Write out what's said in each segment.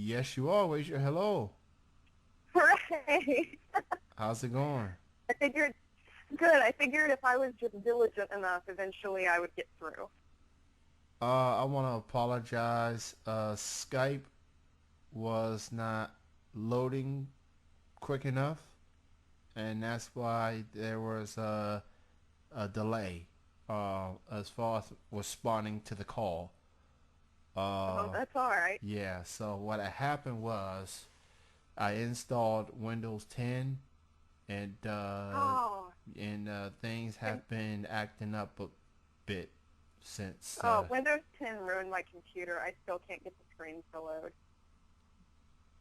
Yes, you are. Where's your hello? Hooray! How's it going? I figured, good. I figured if I was just diligent enough, eventually I would get through. I want to apologize. Skype was not loading quick enough, and that's why there was a delay as far as responding to the call. Oh, Uh, that's all right. yeah, so what had happened was I installed Windows 10 and Oh, things and, have been acting up a bit since Windows 10 ruined my computer. I still can't get the screen to load.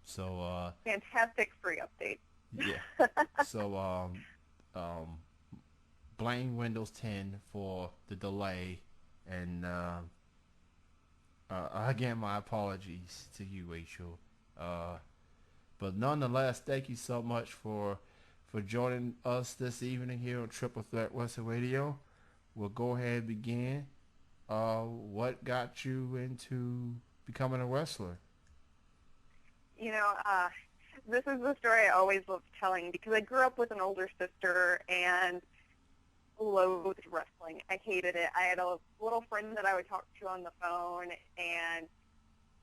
so Fantastic free update. yeah. So um blame Windows 10 for the delay, and again my apologies to you, Rachel. Uh, but nonetheless, thank you so much for joining us this evening here on Triple Threat Western Radio. We'll go ahead and begin. What got you into becoming a wrestler? You know, this is the story I always loved telling because I grew up with an older sister and loathed wrestling. I hated it. I had a little friend that I would talk to on the phone, and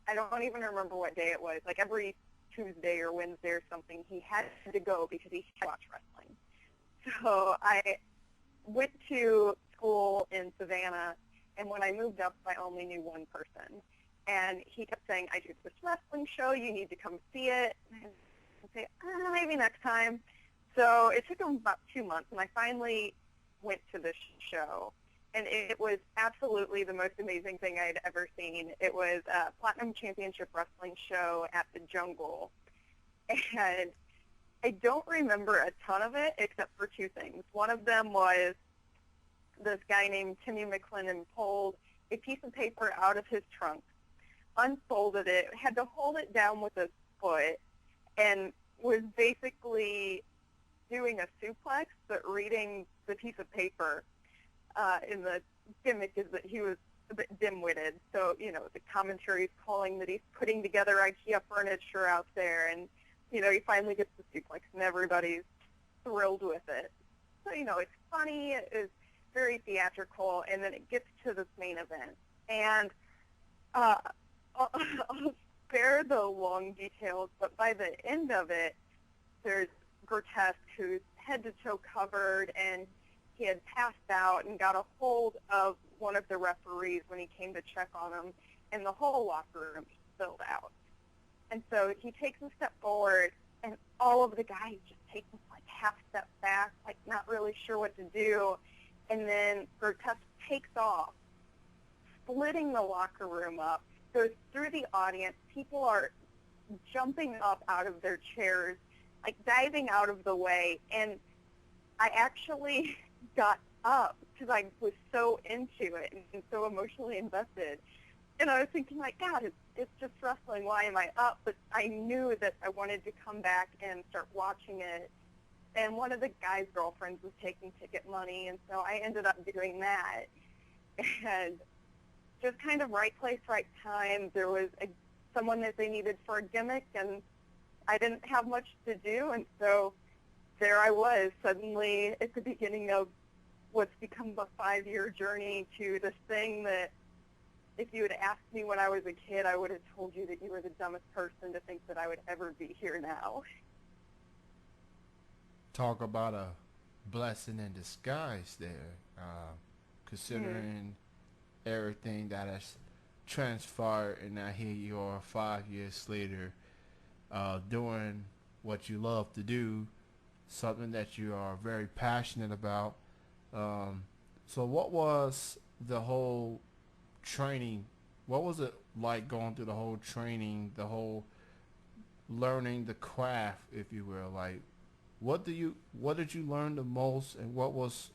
I don't even remember what day it was. Like every Tuesday or Wednesday or something, he had to go because he had to watch wrestling. So I went to school in Savannah, and when I moved up, I only knew one person. And he kept saying, I do this wrestling show, you need to come see it. And I'd say, maybe next time. So it took him about 2 months, and I finally went to this show. And it was absolutely the most amazing thing I had ever seen. It was a Platinum Championship Wrestling show at the Jungle. And I don't remember a ton of it except for two things. One of them was this guy named Timmy McClennan pulled a piece of paper out of his trunk, unfolded it, had to hold it down with his foot, and was basically doing a suplex but reading the piece of paper. And the gimmick is that he was a bit dim-witted. So, the commentary is calling that he's putting together IKEA furniture out there, and, he finally gets the suplex, and everybody's thrilled with it. So, it's funny, it's very theatrical, and then it gets to this main event. And I'll spare the long details, but by the end of it, there's Grotesque, who's head to toe covered, and he had passed out and got a hold of one of the referees when he came to check on him, and the whole locker room spilled out. And so he takes a step forward, and all of the guys just take this like half step back, like not really sure what to do. And then Grotesque takes off, splitting the locker room up, goes through the audience. People are jumping up out of their chairs, like diving out of the way. And I actually got up because I was so into it and so emotionally invested. And I was thinking, like, God, it's just wrestling. Why am I up? But I knew that I wanted to come back and start watching it. And one of the guy's girlfriends was taking ticket money, and so I ended up doing that. And just kind of right place, right time. There was someone that they needed for a gimmick, and I didn't have much to do, and so there I was suddenly at the beginning of what's become a 5-year journey to this thing that if you had asked me when I was a kid, I would have told you that you were the dumbest person to think that I would ever be here now. Talk about a blessing in disguise there, Hmm. considering everything that has transpired, and now here you are 5 years later, doing what you love to do, something that you are very passionate about. Um, so, what was the whole training? What was it like going through the whole training, the whole learning the craft, if you will? Like, what did you learn the most, and what was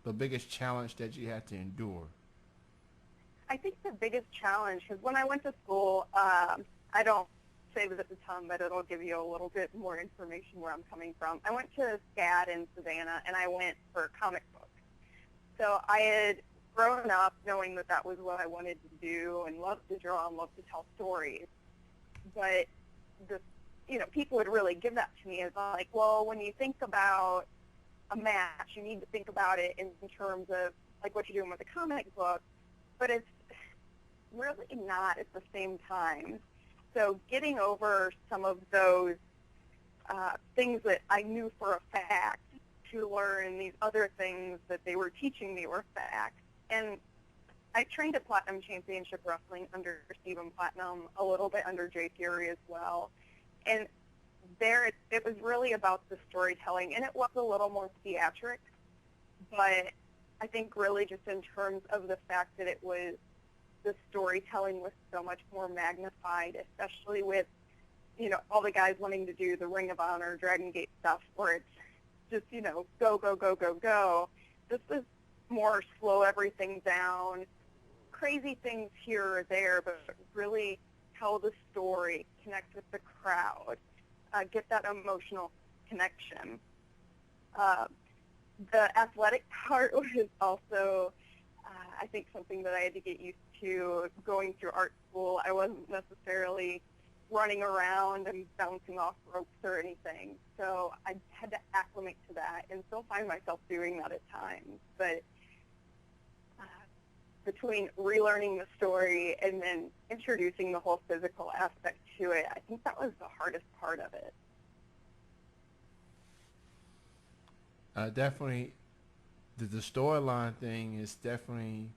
the biggest challenge that you had to endure? I think the biggest challenge, because when I went to school, I don't say this a ton, but it'll give you a little bit more information where I'm coming from. I went to SCAD in Savannah, and I went for comic books. So I had grown up knowing that that was what I wanted to do and loved to draw and loved to tell stories. but the, people would really give that to me as like, well, when you think about a match, you need to think about it in terms of like what you're doing with a comic book, but it's really not at the same time. So getting over some of those things that I knew for a fact to learn these other things that they were teaching me were fact. And I trained at Platinum Championship Wrestling under Stephen Platinum, a little bit under Jay Fury as well. And there it was really about the storytelling, and it was a little more theatric, but I think really just in terms of the fact that it was, the storytelling was so much more magnified, especially with, all the guys wanting to do the Ring of Honor, Dragon Gate stuff where it's just, go, go, go, go, go. This is more slow everything down, crazy things here or there, but really tell the story, connect with the crowd, get that emotional connection. The athletic part was also, I think, something that I had to get used to going through art school. I wasn't necessarily running around and bouncing off ropes or anything, so I had to acclimate to that and still find myself doing that at times. But between relearning the story and then introducing the whole physical aspect to it, I think that was the hardest part of it. Definitely, the storyline thing is definitely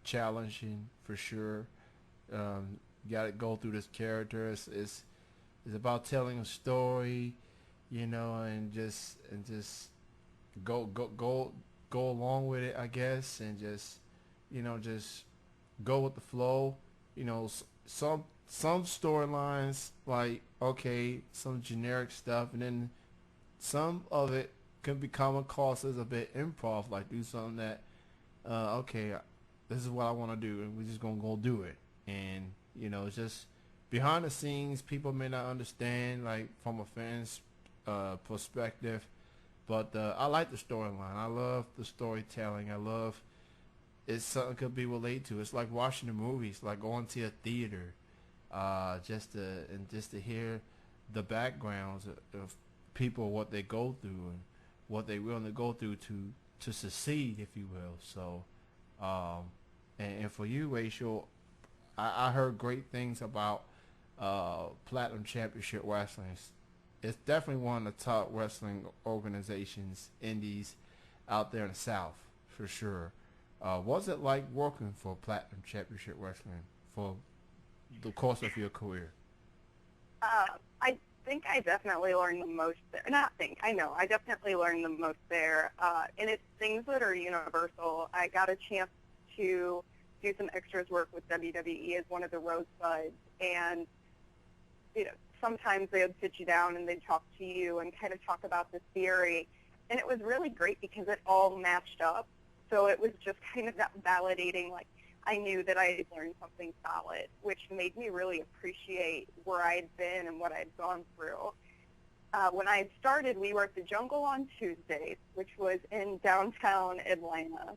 challenging for sure. You got to go through this character. It's about telling a story, and just go along with it, I guess, and just just go with the flow. Some storylines, like, okay, some generic stuff, and then some of it can become a cost as a bit improv, like do something that okay, this is what I want to do, and we're just gonna go do it. And it's just behind the scenes, people may not understand, like from a fan's perspective, but I like the storyline. I love the storytelling. I love, it's something could be related to. It's like watching the movies, like going to a theater, just to hear the backgrounds of people, what they go through and what they willing to go through to succeed, if you will. So, and for you, Rachel, I heard great things about Platinum Championship Wrestling. It's definitely one of the top wrestling organizations, indies, out there in the South, for sure. What's it like working for Platinum Championship Wrestling for the course of your career? I think I definitely learned the most there. Not think, I know. I definitely learned the most there. And it's things that are universal. I got a chance to do some extras work with WWE as one of the Rosebuds. And, sometimes they would sit you down and they'd talk to you and kind of talk about the theory. And it was really great because it all matched up. So it was just kind of that validating, like, I knew that I had learned something solid, which made me really appreciate where I had been and what I had gone through. When I had started, we were at the Jungle on Tuesdays, which was in downtown Atlanta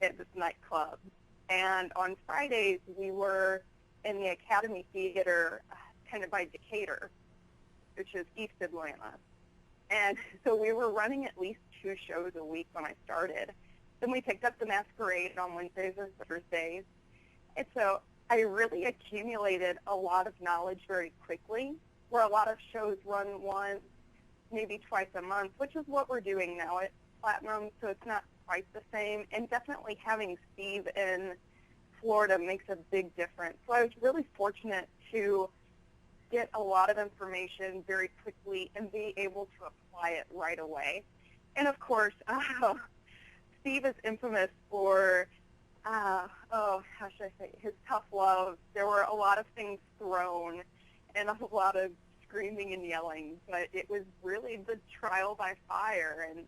at this nightclub. And on Fridays, we were in the Academy Theater, kind of by Decatur, which is East Atlanta. And so we were running at least 2 shows a week when I started. Then we picked up the Masquerade on Wednesdays and Thursdays. And so I really accumulated a lot of knowledge very quickly, where a lot of shows run once, maybe twice a month, which is what we're doing now at Platinum, so it's not quite the same. And definitely having Steve in Florida makes a big difference. So I was really fortunate to get a lot of information very quickly and be able to apply it right away. And of course, Steve is infamous for, how should I say, his tough love. There were a lot of things thrown and a lot of screaming and yelling, but it was really the trial by fire and,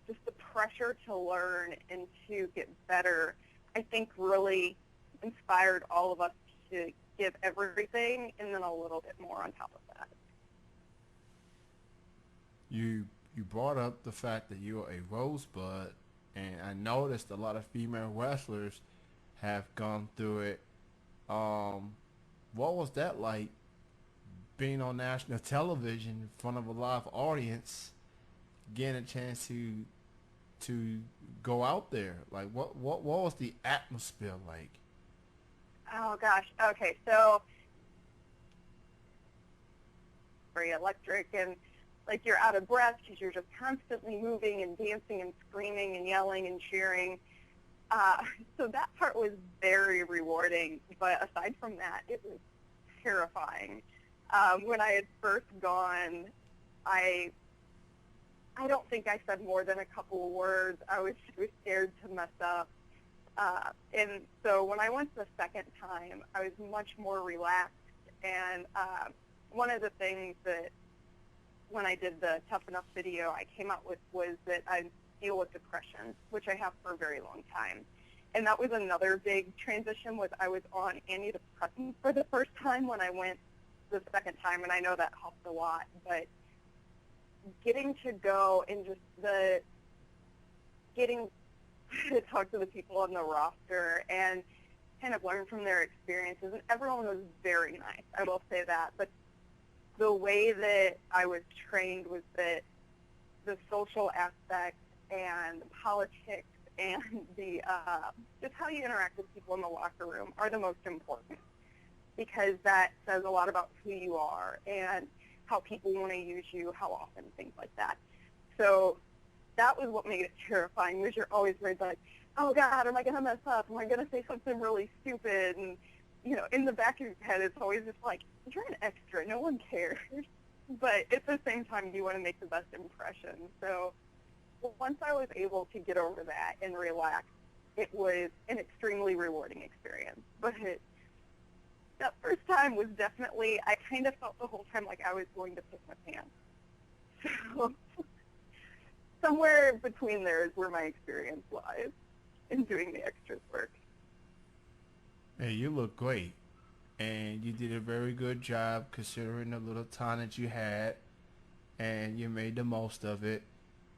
just the pressure to learn and to get better, I think really inspired all of us to give everything and then a little bit more on top of that. You brought up the fact that you're a rosebud, and I noticed a lot of female wrestlers have gone through it Um, what was that like being on national television in front of a live audience, getting a chance to go out there? Like what was the atmosphere like? Oh gosh. Okay, so very electric and like you're out of breath because you're just constantly moving and dancing and screaming and yelling and cheering. Uh, so that part was very rewarding. But aside from that, it was terrifying. When I had first gone, I I don't think I said more than a couple of words. I was scared to mess up. And so when I went the second time, I was much more relaxed. And one of the things that when I did the Tough Enough video I came out with was that I deal with depression, which I have for a very long time. And that was another big transition was I was on antidepressants for the first time when I went the second time, and I know that helped a lot. But getting to go and just the getting to talk to the people on the roster and kind of learn from their experiences, and everyone was very nice, I will say that. But the way that I was trained was that the social aspect and politics and the just how you interact with people in the locker room are the most important, because that says a lot about who you are and how people want to use you, how often, things like that. So that was what made it terrifying, was you're always worried like, oh God, am I going to mess up? Am I going to say something really stupid? And, you know, in the back of your head, it's always just like, you're an extra. No one cares. But at the same time, you want to make the best impression. So once I was able to get over that and relax, it was an extremely rewarding experience. But that first time was definitely, I kind of felt the whole time like I was going to piss my pants. So somewhere between there is where my experience lies in doing the extras work. Hey, you look great, and you did a very good job considering the little time that you had, and you made the most of it.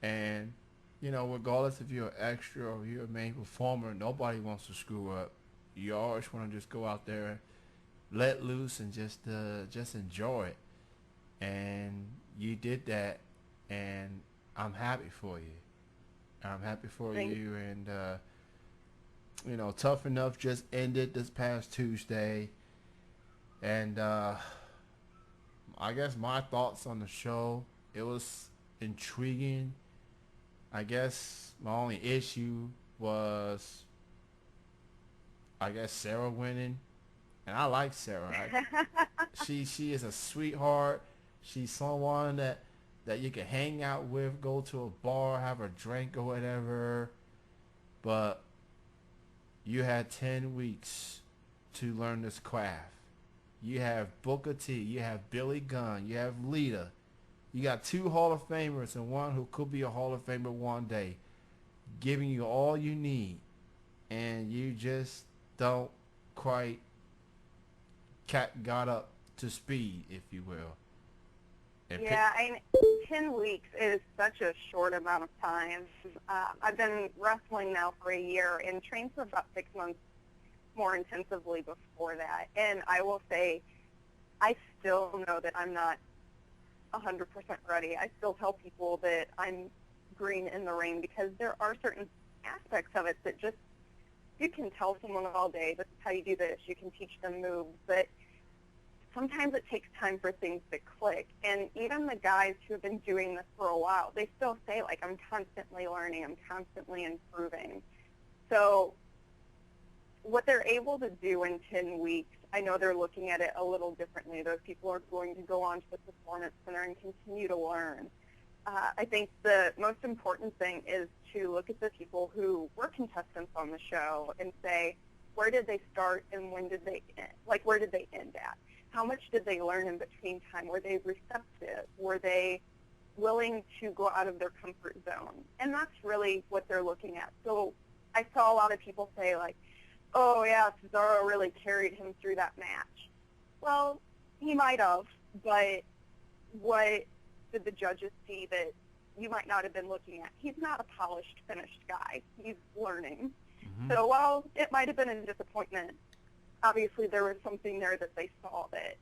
And you know, regardless if you're an extra or you're a main performer, nobody wants to screw up. You always want to just go out there, let loose, and just enjoy it. And you did that, and I'm happy for you. I'm happy for Thanks. you, and you know, Tough Enough just ended this past Tuesday, and I guess my thoughts on the show, it was intriguing. I guess my only issue was, I guess, Sarah winning, and I like Sarah. She is a sweetheart. She's someone that you can hang out with, go to a bar, have a drink or whatever. But you had 10 weeks to learn this craft. You have Booker T, you have Billy Gunn, you have Lita. You got two Hall of Famers and one who could be a Hall of Famer one day, giving you all you need, and you just don't quite got up to speed, if you will. And Yeah, 10 weeks is such a short amount of time. I've been wrestling now for a year and trained for about 6 months more intensively before that. And I will say, I still know that I'm not 100% ready. I still tell people that I'm green in the ring because there are certain aspects of it that just, you can tell someone all day, this is how you do this, you can teach them moves, but sometimes it takes time for things to click. And even the guys who have been doing this for a while, they still say, like, I'm constantly learning, I'm constantly improving. So what they're able to do in 10 weeks, I know they're looking at it a little differently. Those people are going to go on to the Performance Center and continue to learn. I think the most important thing is to look at the people who were contestants on the show and say, where did they start and when did they end? Like, where did they end at? How much did they learn in between time? Were they receptive? Were they willing to go out of their comfort zone? And that's really what they're looking at. So I saw a lot of people say, like, oh, yeah, Cesaro really carried him through that match. Well, he might have, but what did the judges see that you might not have been looking at? He's not a polished, finished guy. He's learning. mm-hmm. So while it might have been a disappointment, obviously there was something there that they saw that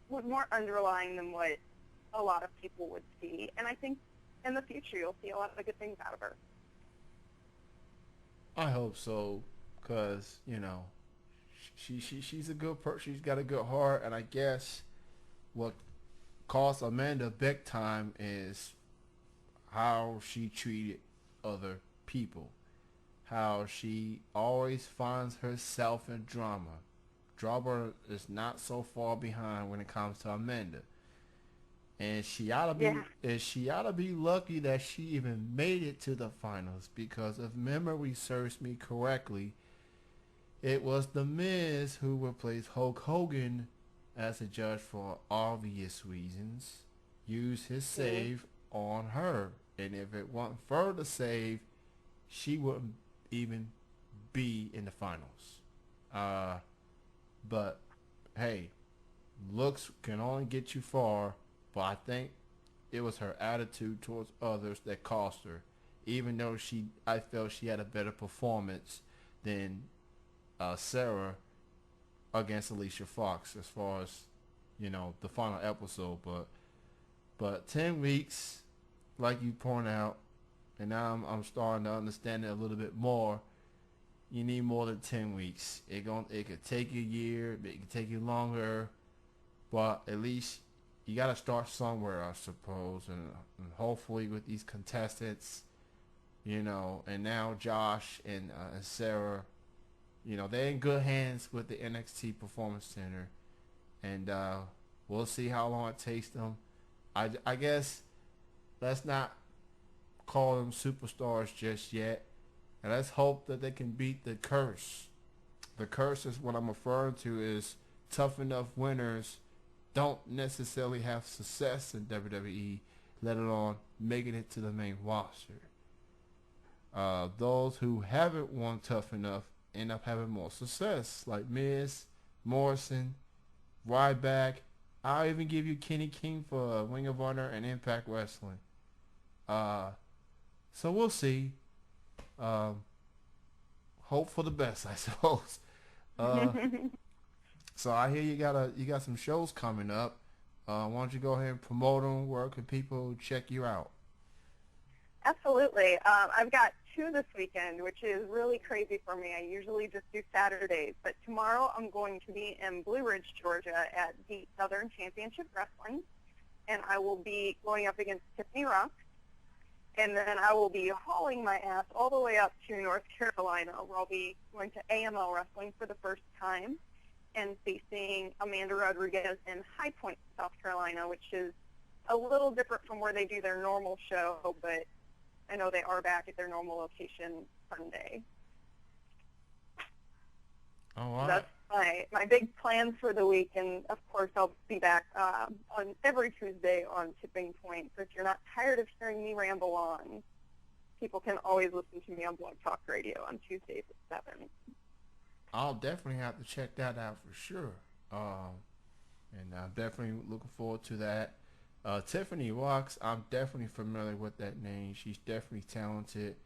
was more underlying than what a lot of people would see. And I think in the future you'll see a lot of good things out of her. I hope so, cause she's a good person. She's got a good heart, and I guess what cost Amanda big time is how she treated other people. How she always finds herself in drama. Drama is not so far behind when it comes to Amanda. And Yeah. she ought to be lucky that she even made it to the finals, because if memory serves me correctly, it was The Miz who replaced Hulk Hogan as a judge for obvious reasons. Used his Mm-hmm. save on her. And if it wasn't for the save, she wouldn't even be in the finals. Uh, but hey, looks can only get you far. But I think it was her attitude towards others that cost her. Even though I felt she had a better performance than Sarah against Alicia Fox as far as the final episode. But 10 weeks, like you point out, and now I'm starting to understand it a little bit more. You need more than 10 weeks. It could take you a year, it could take you longer, but at least you got to start somewhere, I suppose, and hopefully with these contestants, and now Josh and Sarah, they're in good hands with the NXT Performance Center, and we'll see how long it takes them. I guess let's not call them superstars just yet, and let's hope that they can beat the curse. The curse is what I'm referring to is tough enough winners don't necessarily have success in WWE, let alone making it to the main roster. Those who haven't won tough enough end up having more success, like Miz, Morrison, Ryback. I'll even give you Kenny King for Ring of Honor and Impact Wrestling. Uh, so we'll see. Um, hope for the best, I suppose. Uh, so I hear you got some shows coming up. Why don't you go ahead and promote them? Where can people check you out? Absolutely. I've got two this weekend, which is really crazy for me. I usually just do Saturdays, but tomorrow I'm going to be in Blue Ridge, Georgia at the Southern Championship Wrestling, and I will be going up against Tiffany Rock, and then I will be hauling my ass all the way up to North Carolina, where I'll be going to AML Wrestling for the first time and facing Amanda Rodriguez in High Point, South Carolina, which is a little different from where they do their normal show, but I know they are back at their normal location Sunday. All So right. that's my big plans for the week, and of course I'll be back on every Tuesday on Tipping Point. So if you're not tired of hearing me ramble on, people can always listen to me on Blog Talk Radio on Tuesdays at 7. I'll definitely have to check that out for sure. And I'm definitely looking forward to that. Tiffany Rocks, I'm definitely familiar with that name. She's definitely talented.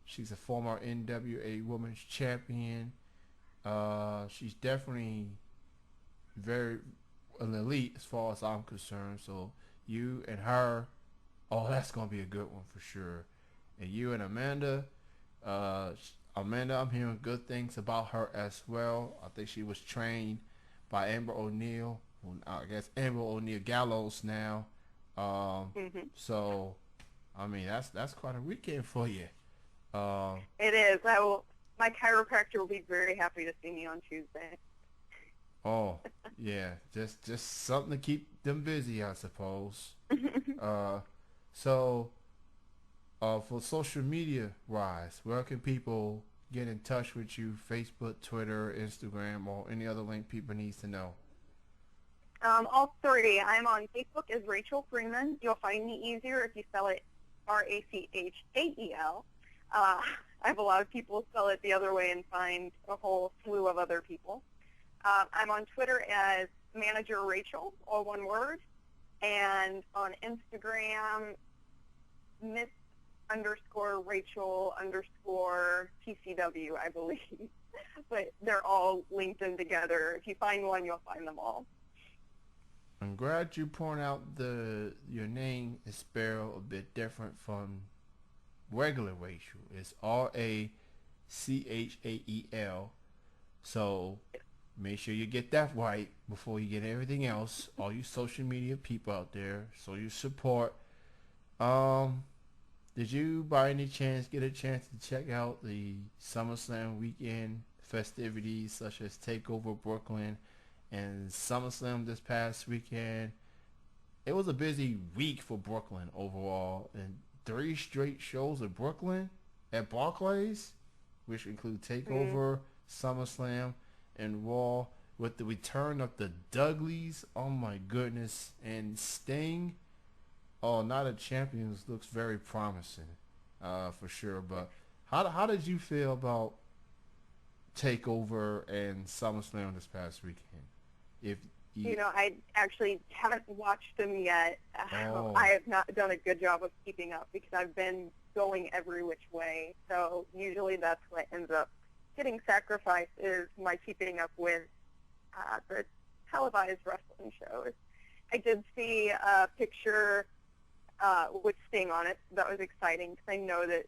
She's a former NWA Women's Champion. She's definitely very an elite as far as I'm concerned. So you and her, oh, that's gonna be a good one for sure. And you and Amanda, Amanda, I'm hearing good things about her as well. I think she was trained by Amber O'Neil. Well, I guess Amber O'Neil Gallows now. Mm-hmm. So, I mean, that's quite a weekend for you. It is. My chiropractor will be very happy to see me on Tuesday. Oh, yeah, just something to keep them busy, I suppose. Uh, so, for social media wise, where can people get in touch with you? Facebook, Twitter, Instagram, or any other link people need to know? All three. I'm on Facebook as Rachael Freeman. You'll find me easier if you spell it Rachael. I have a lot of people spell it the other way and find a whole slew of other people. I'm on Twitter as Manager Rachael, all one word, and on Instagram, Miss _Rachael _ TCW, I believe. but they're all linked in together. If you find one, you'll find them all. I'm glad you point out your name is spelled a bit different from regular Rachel. It's Rachael. So make sure you get that right before you get everything else. All you social media people out there, so you support. Um, did you by any chance get a chance to check out the SummerSlam weekend festivities such as Takeover Brooklyn and SummerSlam this past weekend? It was a busy week for Brooklyn overall, and 3 straight shows of Brooklyn at Barclays, which include Mm. Takeover, SummerSlam, and Raw, with the return of the Dudleys. Oh my goodness, and Sting. Oh, Night of Champions looks very promising, for sure. But how did you feel about Takeover and SummerSlam this past weekend? If you, I actually haven't watched them yet. I oh, have not done a good job of keeping up because I've been going every which way. So usually that's what ends up getting sacrificed is my keeping up with the televised wrestling shows. I did see a picture with Sting on it. That was exciting because I know that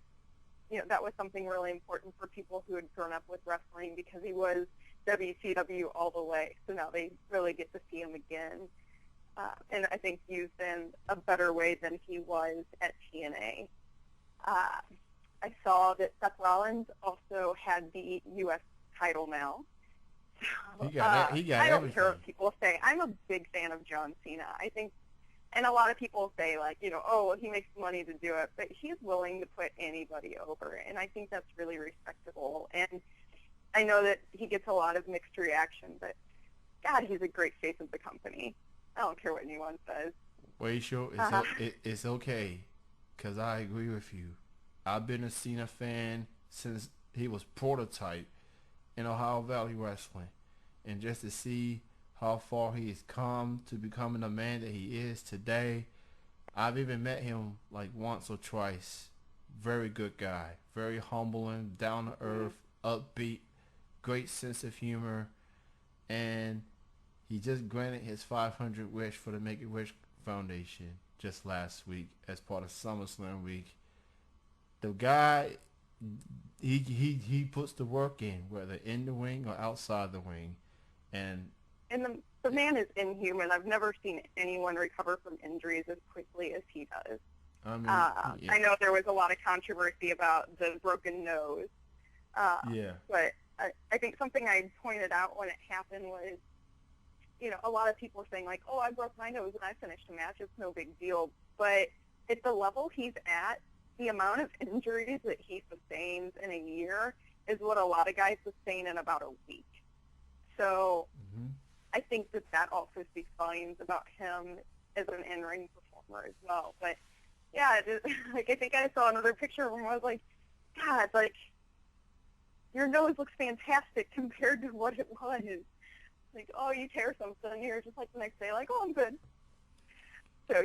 that was something really important for people who had grown up with wrestling because he was WCW all the way. So now they really get to see him again. And I think used in a better way than he was at TNA. I saw that Seth Rollins also had the U.S. title now. he So, got he got I don't care everything. what people say. I'm a big fan of John Cena. I think, and a lot of people say like, oh, well, he makes money to do it, but he's willing to put anybody over, and I think that's really respectable. And I know that he gets a lot of mixed reaction, but God, he's a great face of the company. I don't care what anyone says. Rachel, Uh, it's okay, cause I agree with you. I've been a Cena fan since he was prototype in Ohio Valley Wrestling, and just to see how far he has come to becoming the man that he is today. I've even met him like once or twice. Very good guy, very humbling, down to earth, upbeat, great sense of humor, and he just granted his 500 wish for the Make a Wish Foundation just last week as part of SummerSlam week. The guy, he puts the work in, whether in the ring or outside the ring, and and the man is inhuman. I've never seen anyone recover from injuries as quickly as he does. I mean, yeah, I know there was a lot of controversy about the broken nose, yeah, but I think something I pointed out when it happened was, a lot of people were saying like, oh, I broke my nose and I finished a match. It's no big deal. But at the level he's at, the amount of injuries that he sustains in a year is what a lot of guys sustain in about a week. So hmm I think that also speaks volumes about him as an in-ring performer as well. But yeah, like I think I saw another picture of him. I was like, God, like your nose looks fantastic compared to what it was. Like, oh, you tear something, you're just like the next day, like, oh, I'm good. So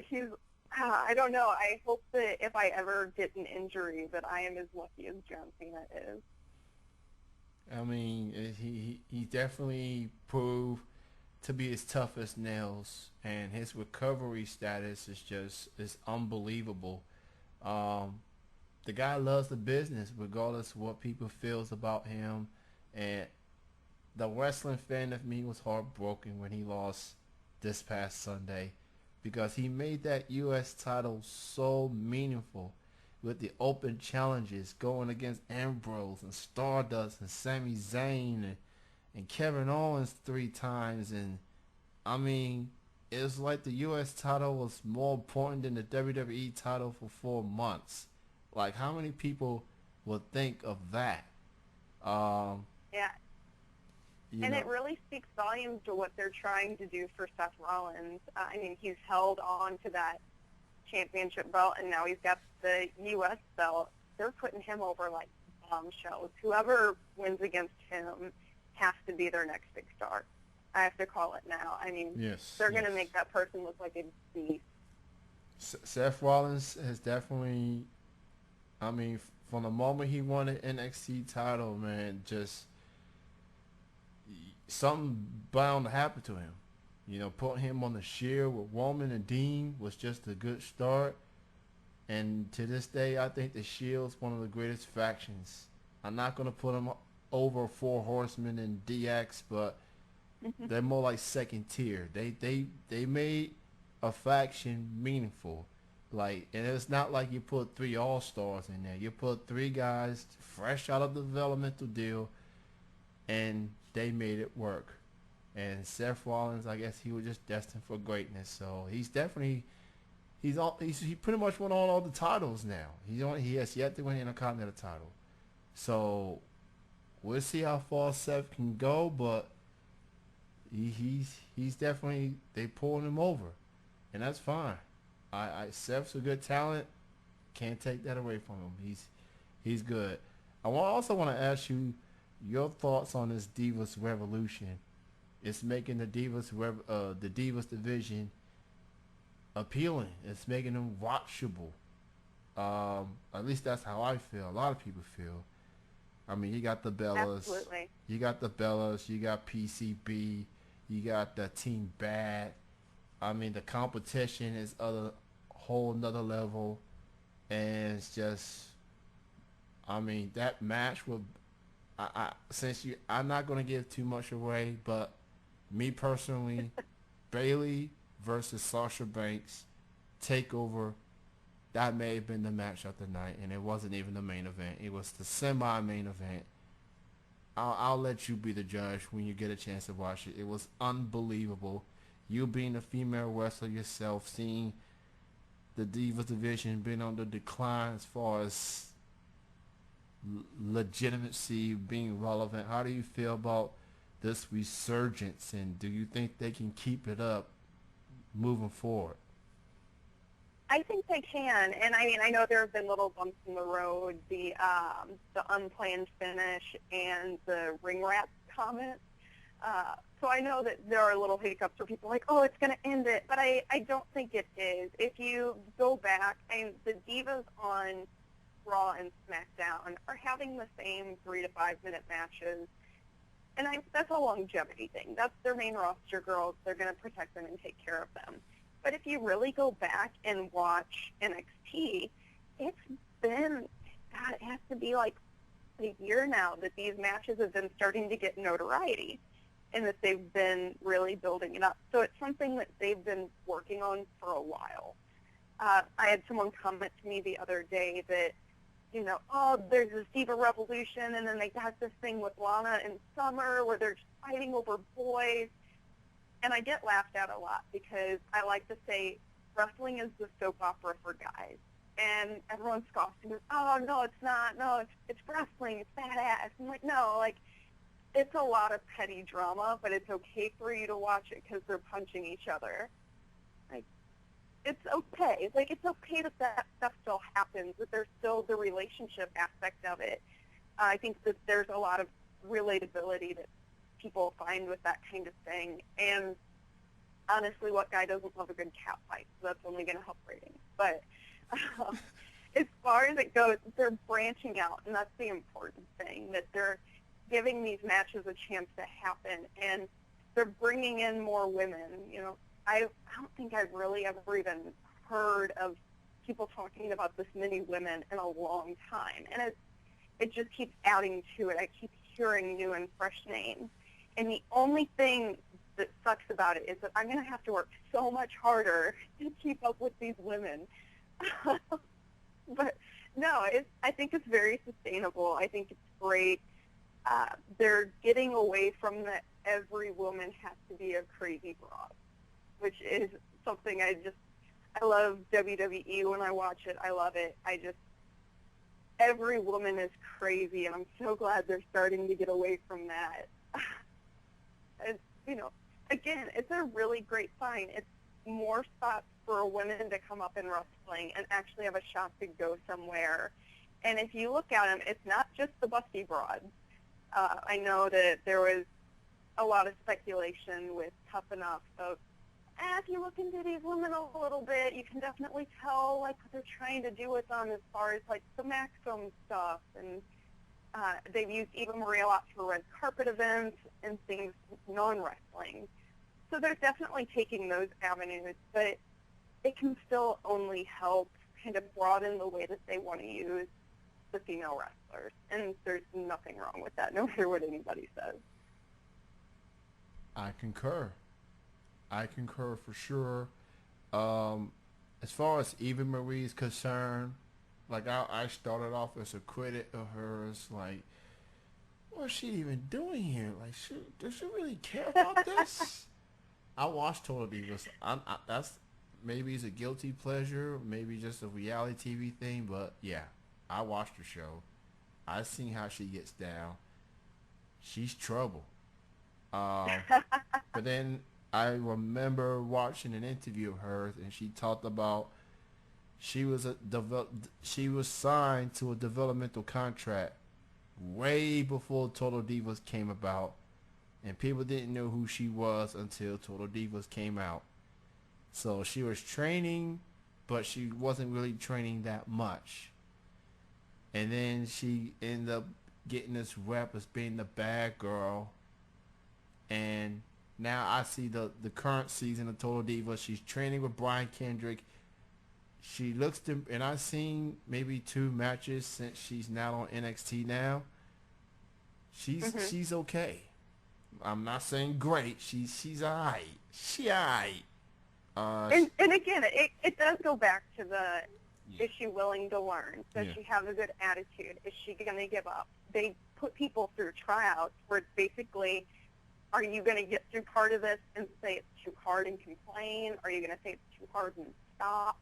I don't know. I hope that if I ever get an injury, that I am as lucky as John Cena is. I mean, he definitely proved to be as tough as nails, and his recovery status is unbelievable. Um, the guy loves the business, regardless of what people feels about him, and the wrestling fan of me was heartbroken when he lost this past Sunday because he made that U.S. title so meaningful with the open challenges going against Ambrose and Stardust and Sami Zayn and Kevin Owens 3 times. And I mean, it was like the U.S. title was more important than the WWE title for 4 months. Like, how many people would think of that? Um, Yeah, you and know, it really speaks volumes to what they're trying to do for Seth Rollins. I mean, he's held on to that championship belt, and now he's got the U.S. belt. They're putting him over like bombshells. Whoever wins against him has to be their next big star. I have to call it now. I mean, yes, they're going to yes. make that person look like a beast. Seth Rollins has definitely, I mean, from the moment he won the NXT title, man, just something bound to happen to him. You know, putting him on the Shield with Roman and Dean was just a good start. And to this day, I think the Shield's one of the greatest factions. I'm not gonna put them over Four Horsemen and DX, but they're more like second tier. They made a faction meaningful. Like, and it's not like you put three all stars in there. You put three guys fresh out of the developmental deal, and they made it work. And Seth Rollins, I guess he was just destined for greatness. So he's definitely he pretty much won all the titles now. He has yet to win an Intercontinental title. So we'll see how far Seth can go, but he's definitely, they pulling him over, and that's fine. Seth's a good talent. Can't take that away from him. He's good. Also want to ask you your thoughts on this Divas Revolution. It's making the Divas division appealing. It's making them watchable. At least that's how I feel. A lot of people feel. I mean, you got the Bellas. Absolutely. You got the Bellas. You got PCB. You got the Team Bad. I mean, the competition is a whole nother level, and it's just, I mean, that match will. I'm not gonna give too much away, but me personally, Bailey versus Sasha Banks takeover, that may have been the match of the night, and it wasn't even the main event. It was the semi-main event. I'll let you be the judge when you get a chance to watch it. It was unbelievable. You being a female wrestler yourself, seeing the Divas division being on the decline as far as legitimacy, being relevant. How do you feel about this resurgence, and do you think they can keep it up moving forward? I think they can, and I mean, I know there have been little bumps in the road, the unplanned finish and the ring rat comment. So I know that there are little hiccups where people are like, oh, it's going to end it, but I don't think it is. If you go back, the Divas on Raw and SmackDown are having the same 3 to 5 minute matches, and that's a longevity thing. That's their main roster girls. They're going to protect them and take care of them. But if you really go back and watch NXT, it's been, God, it has to be like a year now that these matches have been starting to get notoriety and that they've been really building it up. So it's something that they've been working on for a while. I had someone comment to me the other day that, you know, oh, there's this Diva Revolution, and then they got this thing with Lana and Summer where they're just fighting over boys. And I get laughed at a lot because I like to say wrestling is the soap opera for guys. And everyone scoffs and goes, oh, no, it's not. No, it's wrestling. It's badass. I'm like, no, like, it's a lot of petty drama, but it's okay for you to watch it because they're punching each other. Like, it's okay. Like, it's okay that that stuff still happens, that there's still the relationship aspect of it. I think that there's a lot of relatability that people find with that kind of thing. And honestly, what guy doesn't love a good cat fight? So that's only going to help ratings. But as far as it goes, they're branching out, and that's the important thing, that they're giving these matches a chance to happen, and they're bringing in more women. You know, I don't think I've really ever even heard of people talking about this many women in a long time, and it just keeps adding to it. I keep hearing new and fresh names. And the only thing that sucks about it is that I'm going to have to work so much harder to keep up with these women. But no, I think it's very sustainable. I think it's great. They're getting away from the every woman has to be a crazy broad, which is something I love WWE when I watch it. I love it. Every woman is crazy, and I'm so glad they're starting to get away from that. And, you know, again, it's a really great sign. It's more spots for women to come up in wrestling and actually have a shot to go somewhere. And if you look at them, it's not just the busty broads. I know that there was a lot of speculation with Tough Enough of, if you look into these women a little bit, you can definitely tell, like, what they're trying to do with them as far as, like, the Maxim stuff. And They've used Eva Marie a lot for red carpet events and things non-wrestling. So they're definitely taking those avenues, but it can still only help kind of broaden the way that they want to use the female wrestlers. And there's nothing wrong with that, no matter what anybody says. I concur. I concur for sure. As far as Eva Marie is concerned, like I started off as a critic of hers. Like, what's she even doing here? Like, does she really care about this? I watched Total Divas. That's maybe it's a guilty pleasure, maybe just a reality TV thing, but yeah, I watched her show. I seen how she gets down. She's trouble. Um, but then I remember watching an interview of hers, and she talked about she was signed to a developmental contract way before Total Divas came about, and people didn't know who she was until Total Divas came out. So she was training, but she wasn't really training that much. And then she ended up getting this rep as being the bad girl. And now I see the current season of Total Divas. She's training with Brian Kendrick. She looks to, and I've seen maybe 2 matches since she's now on NXT now. She's okay. I'm not saying great. She's alright. She alright. And again, it does go back to the, Yeah. is she willing to learn? Does Yeah. she have a good attitude? Is she going to give up? They put people through tryouts where it's basically, are you going to get through part of this and say it's too hard and complain? Are you going to say it's too hard and stop?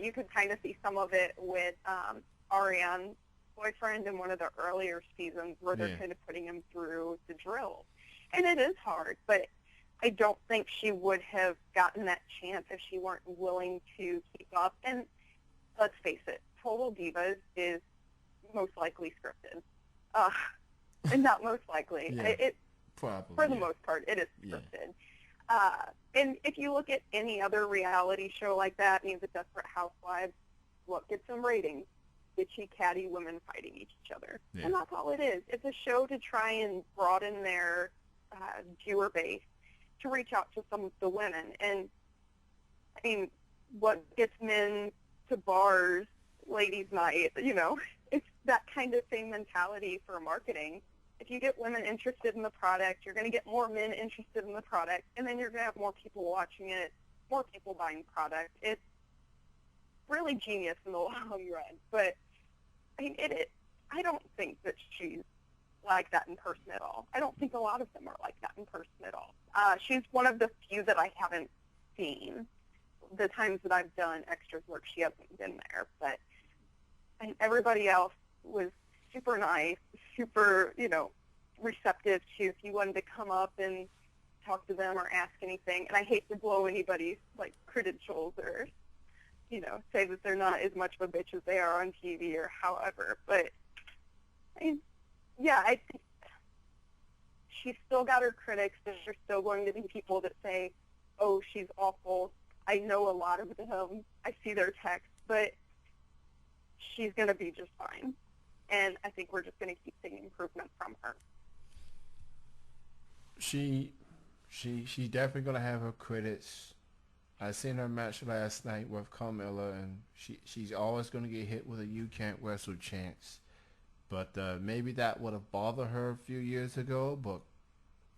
You could kind of see some of it with Ariane's boyfriend in one of the earlier seasons where they're Yeah. kind of putting him through the drill. And it is hard, but I don't think she would have gotten that chance if she weren't willing to keep up. And let's face it, Total Divas is most likely scripted. And not most likely. Yeah. Probably. For the yeah. most part, it is Yeah. scripted. And if you look at any other reality show like that, The Desperate Housewives, what gets them ratings? Bitchy, catty women fighting each other. Yeah. And that's all it is. It's a show to try and broaden their viewer base, to reach out to some of the women. And, I mean, what gets men to bars, ladies' night, it's that kind of same mentality for marketing. If you get women interested in the product, you're going to get more men interested in the product, and then you're going to have more people watching it, more people buying product. It's really genius in the long run. But I mean, I don't think that she's like that in person at all. I don't think a lot of them are like that in person at all. She's one of the few that I haven't seen. The times that I've done extras work, she hasn't been there. But everybody else was super nice, super, receptive to if you wanted to come up and talk to them or ask anything. And I hate to blow anybody's, credentials or, say that they're not as much of a bitch as they are on TV or however. But, I think she's still got her critics. There's still going to be people that say, oh, she's awful. I know a lot of them. I see their texts. But she's going to be just fine. And I think we're just going to keep seeing improvement from her. She's definitely going to have her critics. I seen her match last night with Carmella, and she's always going to get hit with a "you can't wrestle" chance. But maybe that would have bothered her a few years ago, but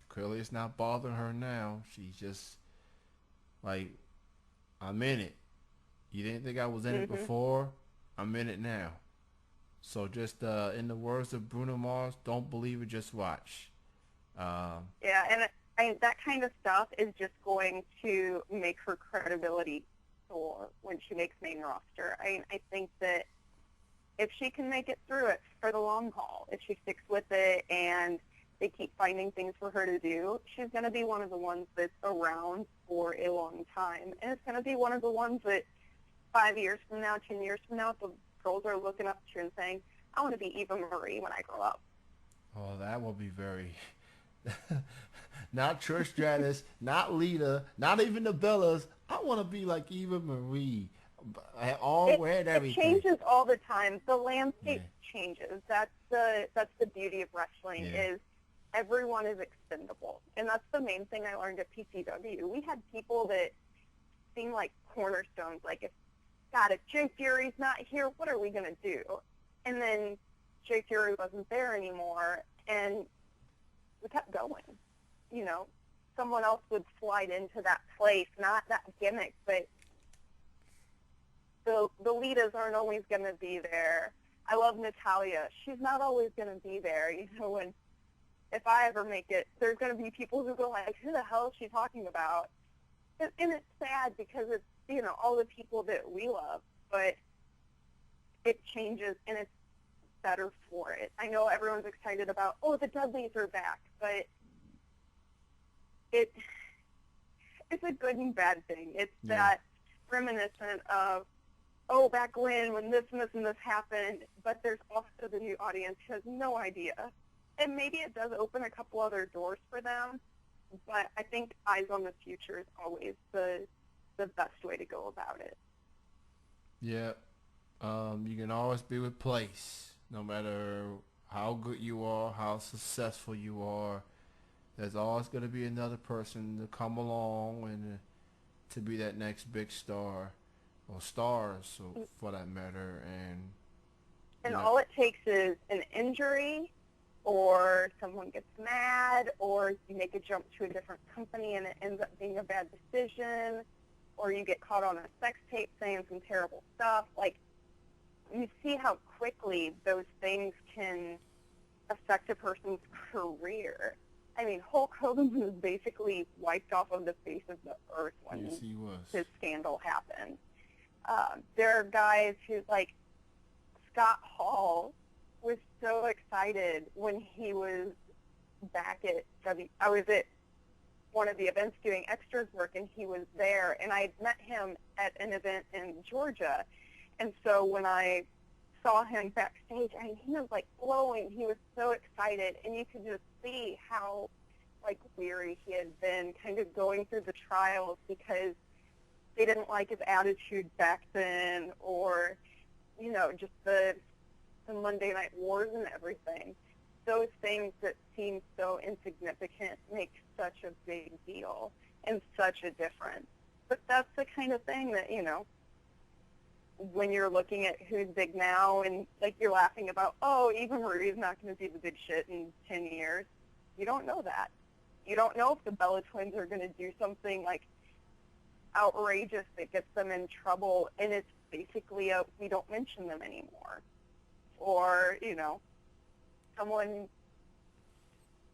clearly it's not bothering her now. She's just like, I'm in it. You didn't think I was in it before? I'm in it now. So just in the words of Bruno Mars, don't believe it, just watch. Yeah, and that kind of stuff is just going to make her credibility soar when she makes main roster. I think that if she can make it through it for the long haul, if she sticks with it and they keep finding things for her to do, she's going to be one of the ones that's around for a long time. And it's going to be one of the ones that 5 years from now, 10 years from now, the girls are looking up to her and saying, I want to be Eva Marie when I grow up. Oh, that will be very... Not Trish Stratus, not Lita, not even the Bellas. I want to be like Eva Marie. all and It everything. changes all the time. The Yeah, landscape changes. That's the beauty of wrestling yeah, is everyone is expendable, and that's the main thing I learned at PCW. We had people that seemed like cornerstones. Like, if Jay Fury's not here, what are we gonna do? And then Jay Fury wasn't there anymore, and we kept going. You know, someone else would slide into that place, not that gimmick, but the Litas aren't always going to be there. I love Natalia. She's not always going to be there. You know, and if I ever make it, there's going to be people who go like, who the hell is she talking about? And it's sad because it's, you know, all the people that we love, but it changes and it's better for it. I know everyone's excited about, oh, the Dudleys are back, but it's a good and bad thing. It's yeah, that reminiscent of, oh, back when this and this and this happened, but there's also the new audience who has no idea. And maybe it does open a couple other doors for them, but I think eyes on the future is always the best way to go about it. yeah. You can always be replaced, no matter how good you are, how successful you are. There's always going to be another person to come along and to be that next big star, or stars, so for that matter. And And you know, all it takes is an injury, or someone gets mad, or you make a jump to a different company and it ends up being a bad decision, or you get caught on a sex tape saying some terrible stuff. Like, you see how quickly those things can affect a person's career. I mean, Hulk Hogan was basically wiped off of the face of the earth when yes, he was. his scandal happened. There are guys who, like, Scott Hall was so excited when he was back at I was at one of the events doing extras work, and he was there, and I met him at an event in Georgia. And so when I saw him backstage, I mean, he was like glowing. He was so excited, and you could just see how like weary he had been, kind of going through the trials because they didn't like his attitude back then, or you know, just the Monday Night Wars and everything. Those things that seem so insignificant make such a big deal and such a difference. But that's the kind of thing that, you know, when you're looking at who's big now and, like, you're laughing about, oh, Eva Marie's not going to do the big shit in 10 years. You don't know that. You don't know if the Bella Twins are going to do something, like, outrageous that gets them in trouble, and it's basically a we don't mention them anymore. Or, you know, someone,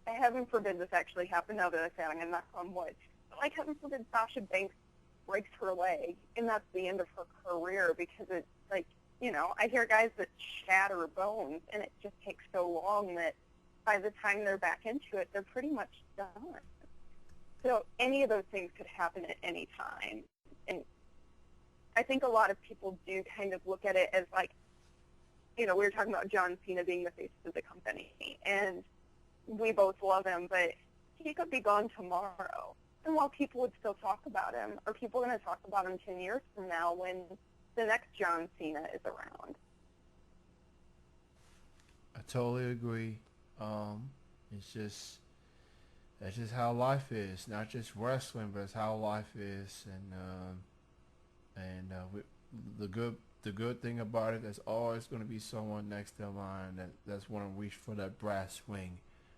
heaven forbid this actually happened, now that I say I'm going to knock on wood, but like heaven forbid Sasha Banks breaks her leg, and that's the end of her career because it's like, you know, I hear guys that shatter bones, and it just takes so long that by the time they're back into it, they're pretty much done. So any of those things could happen at any time. And I think a lot of people do kind of look at it as like, you know, we were talking about John Cena being the face of the company, and we both love him, but he could be gone tomorrow. And while people would still talk about him, are people going to talk about him 10 years from now when the next John Cena is around? I totally agree. It's just that's just how life is. Not just wrestling, but it's how life is. And the good thing about it, there's always going to be someone next in line that's want to reach for that brass ring,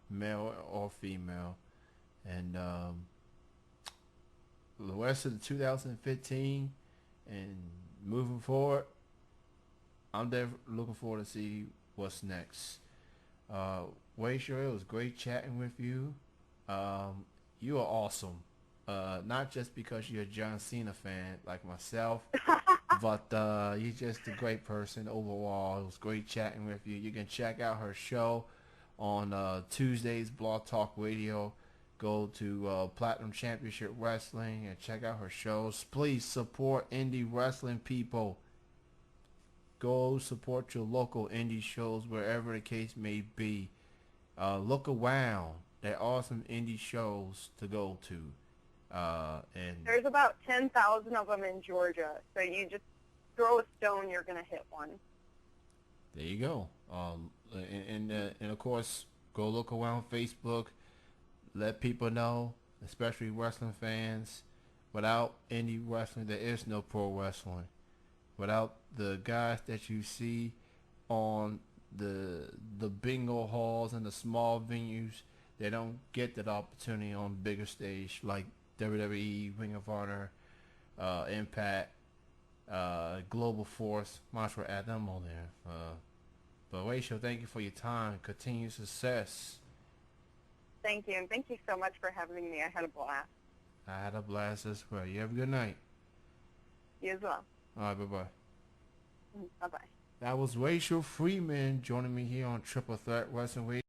male or female. And the rest of the 2015 and moving forward, I'm definitely looking forward to see what's next. Rachael, it was great chatting with you. You are awesome. Not just because you're a John Cena fan like myself, but you're just a great person overall. It was great chatting with you. You can check out her show on Tuesdays, Blog Talk Radio. Go to Platinum Championship Wrestling and check out her shows. Please support indie wrestling, people. Go support your local indie shows wherever the case may be. Look around. There are some indie shows to go to. And There's about 10,000 of them in Georgia, so you just throw a stone, you're going to hit one. There you go. And of course, go look around Facebook. Let people know, especially wrestling fans. Without indie wrestling, there is no pro wrestling. Without the guys that you see on the bingo halls and the small venues, they don't get that opportunity on bigger stage like WWE, Ring of Honor, Impact, Global Force. Might as well add them on there. But Rachael, thank you for your time. Continued success. Thank you, and thank you so much for having me. I had a blast. I had a blast as well. You have a good night. You as well. All right, bye-bye. Bye-bye. That was Rachael Freeman joining me here on Triple Threat Wrestling Radio.